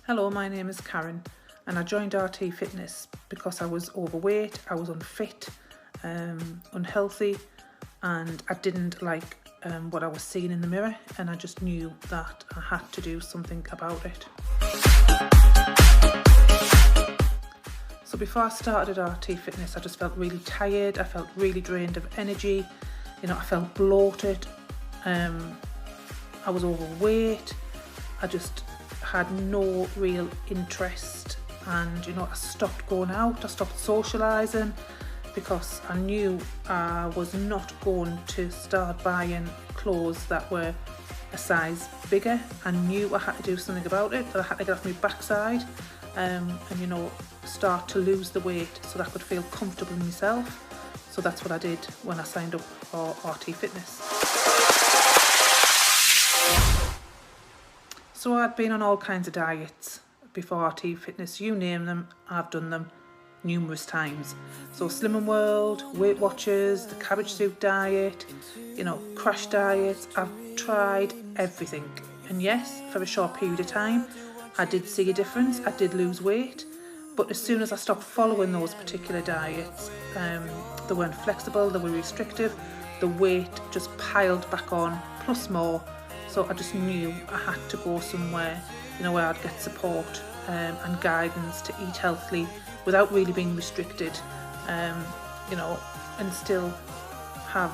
Hello, my name is Karen and I joined RT Fitness because I was overweight, I was unfit, unhealthy, and I didn't like what I was seeing in the mirror, and I just knew that I had to do something about it. So before I started RT Fitness, I just felt really tired, I felt really drained of energy, I felt bloated, I was overweight, I just had no real interest, and I stopped going out, I stopped socialising because I knew I was not going to start buying clothes that were a size bigger. I knew I had to do something about it, that I had to get off my backside and start to lose the weight so that I could feel comfortable in myself. So that's what I did when I signed up for RT Fitness. So I'd been on all kinds of diets before RT Fitness, you name them, I've done them numerous times. So Slimming World, Weight Watchers, the cabbage soup diet, crash diets, I've tried everything. And yes, for a short period of time, I did see a difference, I did lose weight, but as soon as I stopped following those particular diets, they weren't flexible, they were restrictive, the weight just piled back on, plus more. So I just knew I had to go somewhere, where I'd get support and guidance to eat healthily without really being restricted, and still have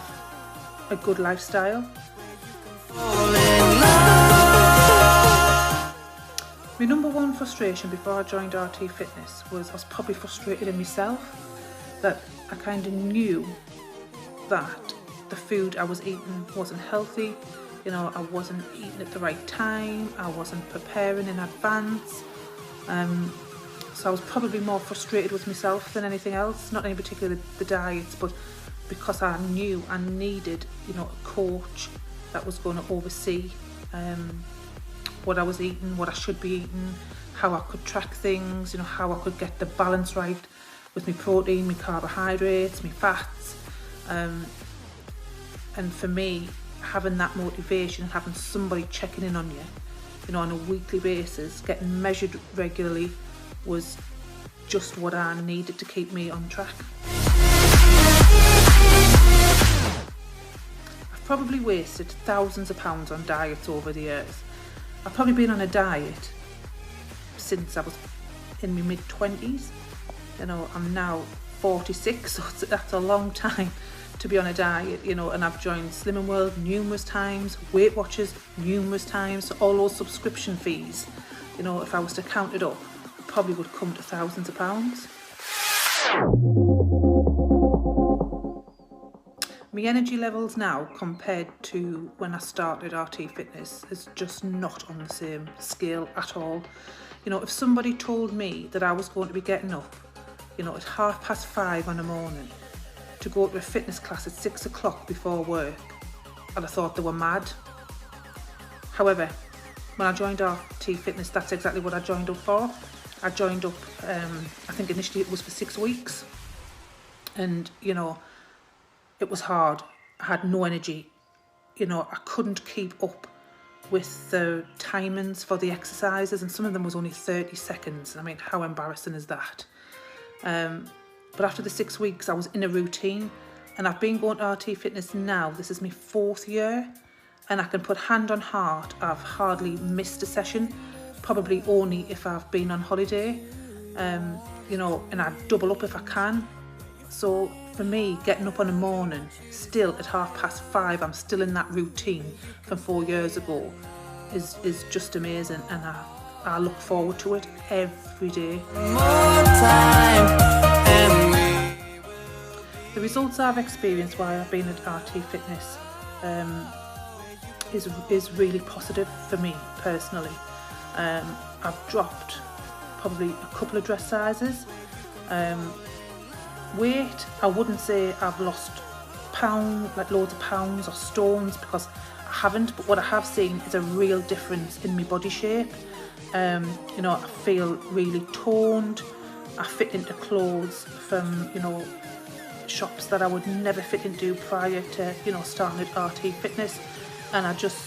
a good lifestyle. My number one frustration before I joined RT Fitness was I was probably frustrated in myself, that I kind of knew that the food I was eating wasn't healthy. I wasn't eating at the right time, I wasn't preparing in advance, so I was probably more frustrated with myself than anything else, not in particular the diets, but because I knew I needed, a coach that was going to oversee what I was eating, what I should be eating, how I could track things, how I could get the balance right with my protein, my carbohydrates, my fats, and for me, having that motivation, having somebody checking in on you, on a weekly basis, getting measured regularly, was just what I needed to keep me on track. I've probably wasted thousands of pounds on diets over the years. I've probably been on a diet since I was in my mid-20s. I'm now 46, so that's a long time to be on a diet, and I've joined Slimming World numerous times, Weight Watchers numerous times, so all those subscription fees, if I was to count it up, it probably would come to thousands of pounds. My energy levels now compared to when I started RT Fitness is just not on the same scale at all. If somebody told me that I was going to be getting up, at 5:30 in the morning, to go to a fitness class at 6 o'clock before work, and I thought they were mad. However, when I joined RT Fitness, that's exactly what I joined up for. I joined up, I think initially it was for 6 weeks, and it was hard. I had no energy, I couldn't keep up with the timings for the exercises, and some of them was only 30 seconds. I mean, how embarrassing is that? But after the 6 weeks, I was in a routine, and I've been going to RT Fitness now. This is my 4th year, and I can put hand on heart, I've hardly missed a session, probably only if I've been on holiday, and I double up if I can. So for me, getting up in the morning, still at 5:30, I'm still in that routine from 4 years ago, is just amazing, and I look forward to it every day. The results I've experienced while I've been at RT Fitness is really positive for me personally. I've dropped probably a couple of dress sizes. Weight, I wouldn't say I've lost loads of pounds or stones, because I haven't, but what I have seen is a real difference in my body shape. I feel really toned, I fit into clothes from, shops that I would never fit into prior to, starting at RT Fitness, and I just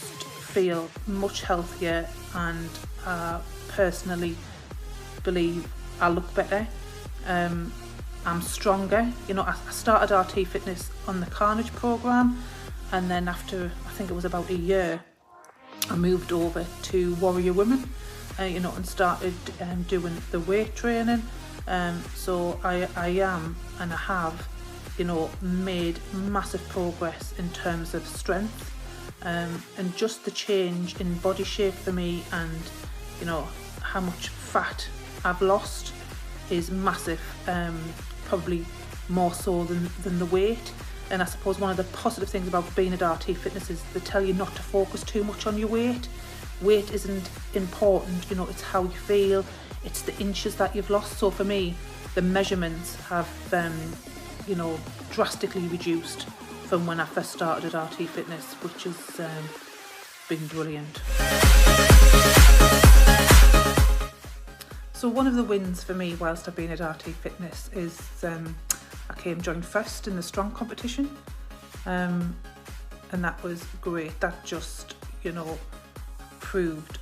feel much healthier, and I personally believe I look better. I'm stronger. You know, I started RT Fitness on the Carnage programme, and then after, I think it was about a year, I moved over to Warrior Women, you know, and started doing the weight training. So I am, and I have, you know, made massive progress in terms of strength, and just the change in body shape for me, and, you know, how much fat I've lost is massive, probably more so than the weight. And I suppose one of the positive things about being at RT Fitness is they tell you not to focus too much on your weight. Weight isn't important, you know, it's how you feel, it's the inches that you've lost. So for me, the measurements have, you know, drastically reduced from when I first started at RT Fitness, which has been brilliant. So one of the wins for me whilst I've been at RT Fitness is I came joined first in the strong competition, and that was great. That just, you know, proved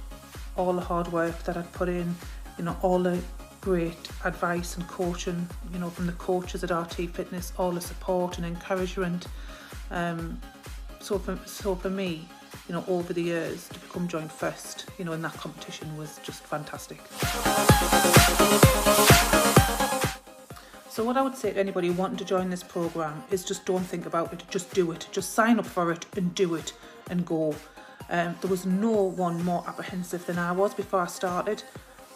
all the hard work that I'd put in, you know, all the great advice and coaching, you know, from the coaches at RT Fitness, all the support and encouragement. So for me, you know, over the years to become joined first, you know, in that competition was just fantastic. So what I would say to anybody wanting to join this programme is just don't think about it, just do it. Just sign up for it and do it and go. There was no one more apprehensive than I was before I started.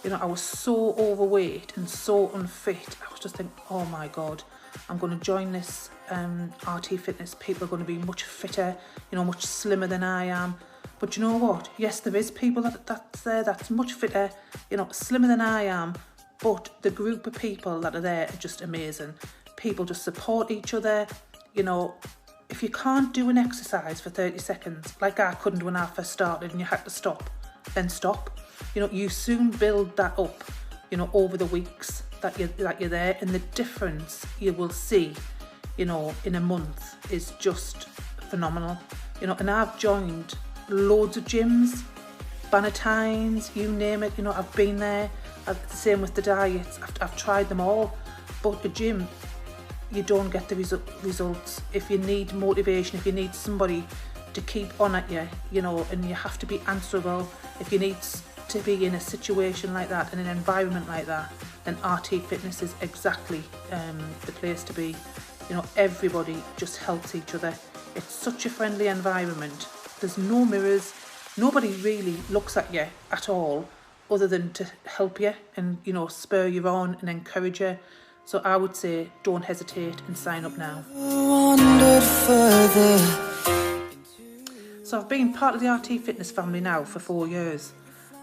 You know, I was so overweight and so unfit. I was just thinking, oh my God, I'm going to join this RT Fitness. People are going to be much fitter, you know, much slimmer than I am. But you know what? Yes, there is people that's there that's much fitter, you know, slimmer than I am. But the group of people that are there are just amazing. People just support each other. You know, if you can't do an exercise for 30 seconds, like I couldn't when I first started and you had to stop, then stop. You know, you soon build that up, you know, over the weeks that you're there, and the difference you will see, you know, in a month is just phenomenal. You know, and I've joined loads of gyms, Bannatynes, you name it. You know, I've been there. The same with the diets. I've tried them all, but a gym, you don't get the results. If you need motivation, if you need somebody to keep on at you, you know, and you have to be answerable, if you need to be in a situation like that, in an environment like that, then RT Fitness is exactly the place to be. You know, everybody just helps each other. It's such a friendly environment. There's no mirrors. Nobody really looks at you at all, other than to help you and, you know, spur you on and encourage you. So I would say don't hesitate and sign up now. So I've been part of the RT Fitness family now for 4 years,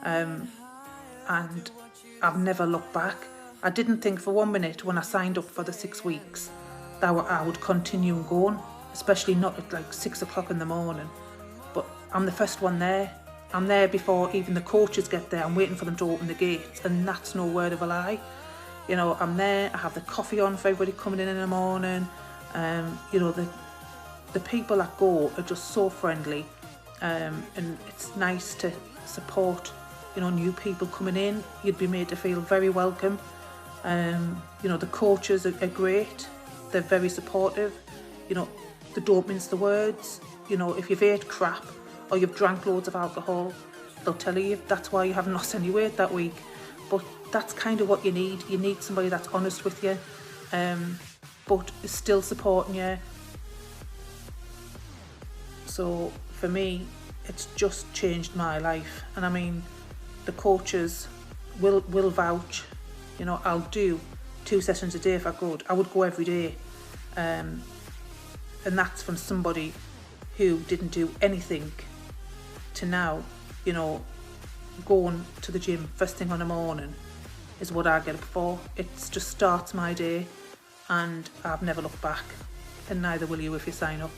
and I've never looked back. I didn't think for 1 minute when I signed up for the 6 weeks that I would continue going, especially not at like 6 o'clock in the morning. But I'm the first one there. I'm there before even the coaches get there. I'm waiting for them to open the gates, and that's no word of a lie. You know, I'm there. I have the coffee on for everybody coming in the morning. You know, the people that go are just so friendly, and it's nice to support, you know, new people coming in. You'd be made to feel very welcome. You know, the coaches are great. They're very supportive. You know, they don't mince the words. You know, if you've ate crap or you've drank loads of alcohol, they'll tell you that's why you haven't lost any weight that week. But that's kind of what you need. You need somebody that's honest with you, but is still supporting you. So for me, it's just changed my life. And I mean, the coaches will vouch. You know, I'll do 2 sessions a day if I could. I would go every day. And that's from somebody who didn't do anything to now, you know, going to the gym first thing on the morning is what I get up for. It just starts my day, and I've never looked back, and neither will you if you sign up.